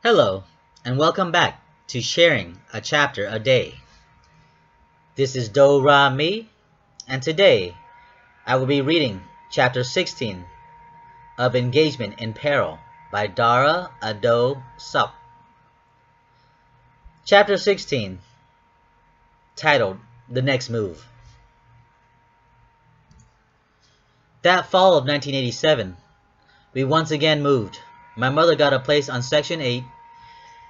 Hello, and welcome back to Sharing a Chapter a Day. This is Dara Me, and today I will be reading Chapter 16 of Engagement in Peril by Dara Odoe. Chapter 16, titled The Next Move. That fall of 1987, we once again moved. My mother got a place on Section 8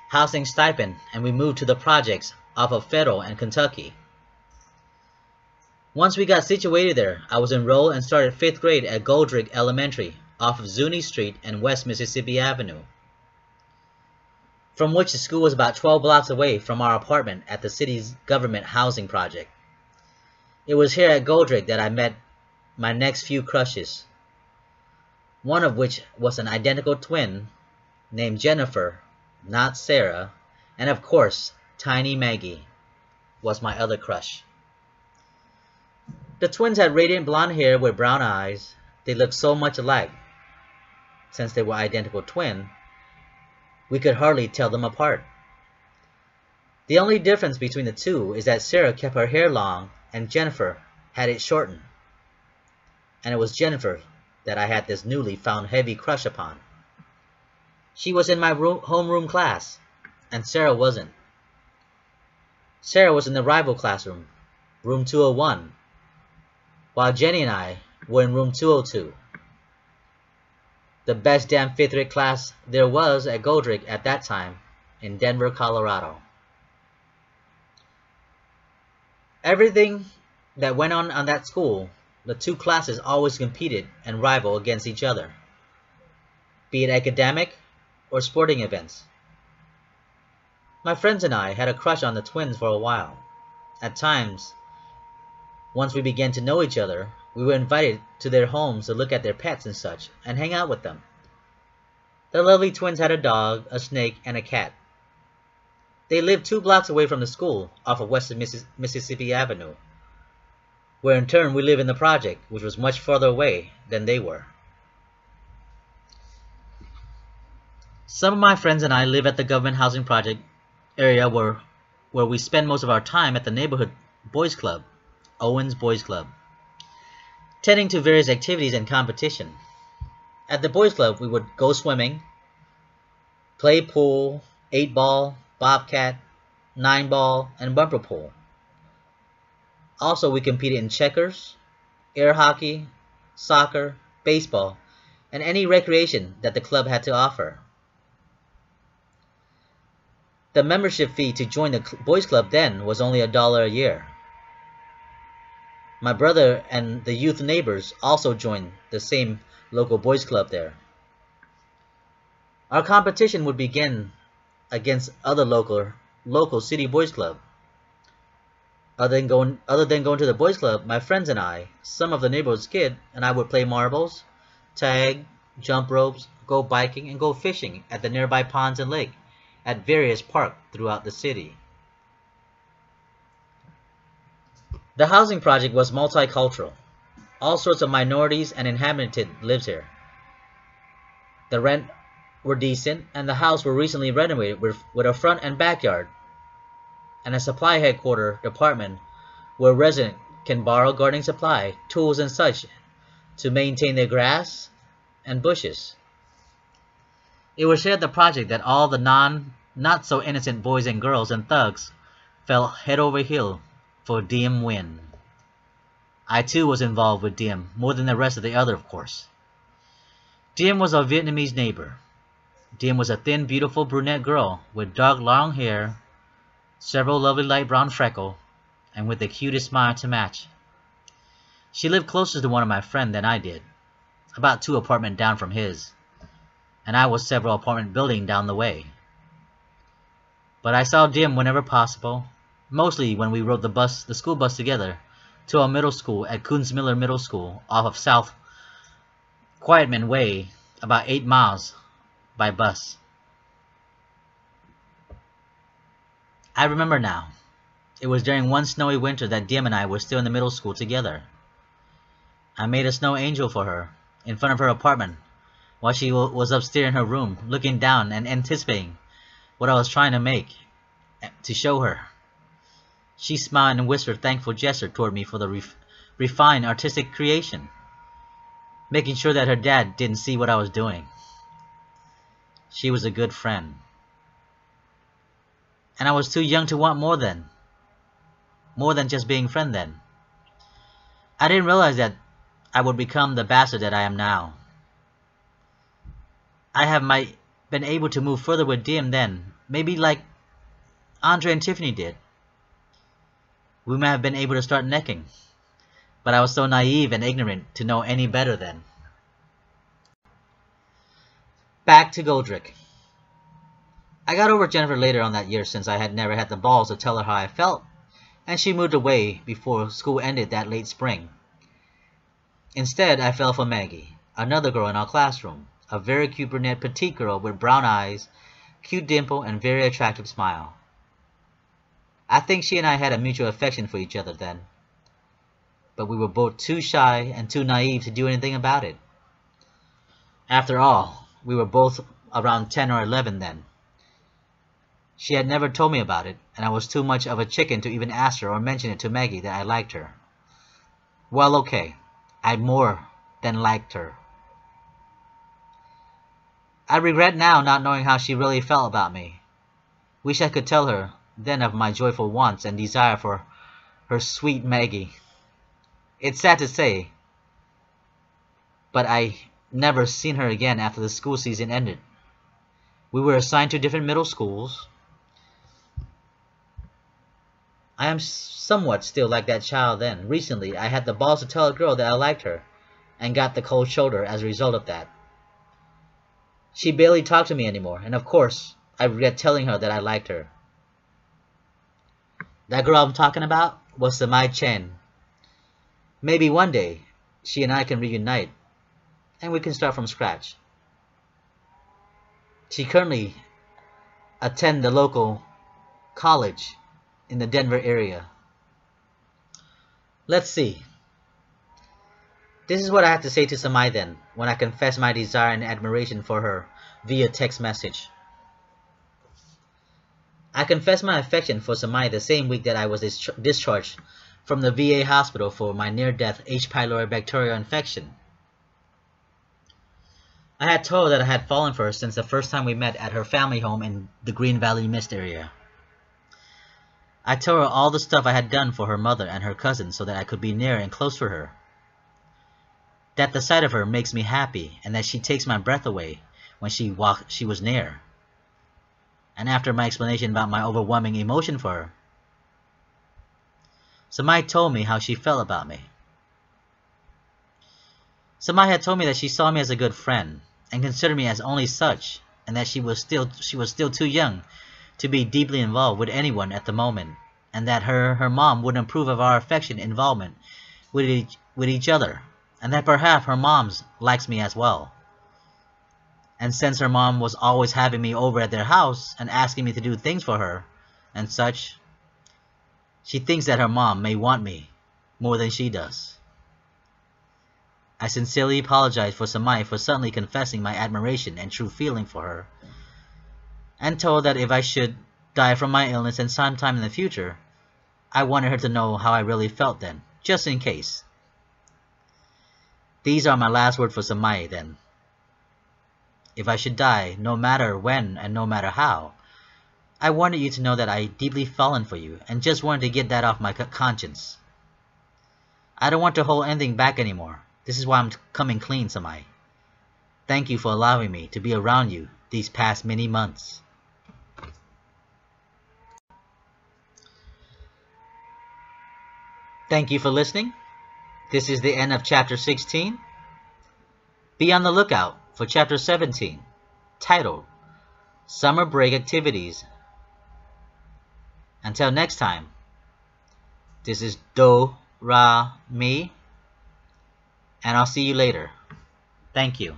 housing stipend, and we moved to the projects off of Peril in Kentucky. Once we got situated there, I was enrolled and started 5th grade at Goldrick Elementary off of Zuni Street and West Mississippi Avenue, from which the school was about 12 blocks away from our apartment at the city's government housing project. It was here at Goldrick that I met my next few crushes, one of which was an identical twin named Jennifer, not Sarah, and of course, tiny Maggie was my other crush. The twins had radiant blonde hair with brown eyes. They looked so much alike. Since they were identical twins, we could hardly tell them apart. The only difference between the two is that Sarah kept her hair long and Jennifer had it shortened. And it was Jennifer that I had this newly found heavy crush upon. She was in my homeroom class, and Sarah wasn't. Sarah was in the rival classroom, room 201, while Jenny and I were in room 202. The best damn 5th grade class there was at Goldrick at that time in Denver, Colorado. Everything that went on that school, the two classes always competed and rivaled against each other, be it academic or sporting events. My friends and I had a crush on the twins for a while. At times, once we began to know each other, we were invited to their homes to look at their pets and such, and hang out with them. The lovely twins had a dog, a snake, and a cat. They lived 2 blocks away from the school, off of West Mississippi Avenue, where in turn we lived in the project, which was much farther away than they were. Some of my friends and I live at the government housing project area where we spend most of our time at the neighborhood boys club, Owen's Boys Club, tending to various activities and competition. At the boys club, we would go swimming, play pool, 8-ball, bobcat, 9-ball, and bumper pool. Also, we competed in checkers, air hockey, soccer, baseball, and any recreation that the club had to offer. The membership fee to join the boys club then was only $1 a year. My brother and the youth neighbors also joined the same local boys club there. Our competition would begin against other local city boys club. Other than going to the boys club, my friends and I, some of the neighborhood's kids, and I would play marbles, tag, jump ropes, go biking, and go fishing at the nearby ponds and lake at various parks throughout the city. The housing project was multicultural. All sorts of minorities and inhabitants lived here. The rent were decent, and the house were recently renovated with a front and backyard, and a supply headquarter department where residents can borrow gardening supply, tools, and such to maintain their grass and bushes. It was here at the project that all the not so innocent boys and girls and thugs fell head over heel for Diem Win. I too was involved with Diem, more than the rest of the other, of course. Diem was our Vietnamese neighbor. Diem was a thin, beautiful brunette girl with dark, long hair, several lovely light brown freckles, and with the cutest smile to match. She lived closer to one of my friends than I did, about 2 apartments down from his, and I was several apartment buildings down the way. But I saw Diem whenever possible, mostly when we rode the school bus together to our middle school at Kunzmiller Middle School off of South Quietman Way, about 8 miles by bus. I remember now. It was during one snowy winter that Diem and I were still in the middle school together. I made a snow angel for her in front of her apartment while she was upstairs in her room, looking down and anticipating what I was trying to make, to show her. She smiled and whispered a thankful gesture toward me for the refined artistic creation, making sure that her dad didn't see what I was doing. She was a good friend. And I was too young to want more than just being friend then. I didn't realize that I would become the bastard that I am now. Might been able to move further with Dim then, maybe like Andre and Tiffany did. We might have been able to start necking, but I was so naive and ignorant to know any better then. Back to Goldrick. I got over Jennifer later on that year since I had never had the balls to tell her how I felt, and she moved away before school ended that late spring. Instead, I fell for Maggie, another girl in our classroom, a very cute brunette petite girl with brown eyes, cute dimple, and very attractive smile. I think she and I had a mutual affection for each other then, but we were both too shy and too naive to do anything about it. After all, we were both around 10 or 11 then. She had never told me about it, and I was too much of a chicken to even ask her or mention it to Maggie that I liked her. Well, okay, I more than liked her. I regret now not knowing how she really felt about me. Wish I could tell her then of my joyful wants and desire for her sweet Maggie. It's sad to say, but I never seen her again after the school season ended. We were assigned to different middle schools. I am somewhat still like that child then. Recently, I had the balls to tell a girl that I liked her, and got the cold shoulder as a result of that. She barely talked to me anymore, and of course, I regret telling her that I liked her. That girl I'm talking about was Samai Chen. Maybe one day, she and I can reunite, and we can start from scratch. She currently attends the local college in the Denver area. Let's see. This is what I had to say to Samai then, when I confessed my desire and admiration for her via text message. I confessed my affection for Samai the same week that I was discharged from the VA hospital for my near-death H. pylori bacterial infection. I had told her that I had fallen for her since the first time we met at her family home in the Green Valley Mist area. I told her all the stuff I had done for her mother and her cousin so that I could be near and close for her. That the sight of her makes me happy, and that she takes my breath away when she was near. And after my explanation about my overwhelming emotion for her, Samai told me how she felt about me. Samai had told me that she saw me as a good friend, and considered me as only such, and that she was still too young to be deeply involved with anyone at the moment, and that her mom wouldn't approve of our affection involvement with each other, and that perhaps her mom likes me as well. And since her mom was always having me over at their house and asking me to do things for her and such, she thinks that her mom may want me more than she does. I sincerely apologize for Samai for suddenly confessing my admiration and true feeling for her, and told that if I should die from my illness and sometime in the future, I wanted her to know how I really felt then, just in case. These are my last words for Samai then. If I should die, no matter when and no matter how, I wanted you to know that I deeply fallen for you and just wanted to get that off my conscience. I don't want to hold anything back anymore. This is why I'm coming clean, Samai. Thank you for allowing me to be around you these past many months. Thank you for listening. This is the end of Chapter 16. Be on the lookout for Chapter 17, titled Summer Break Activities. Until next time, this is Do, Ra, Mi, and I'll see you later. Thank you.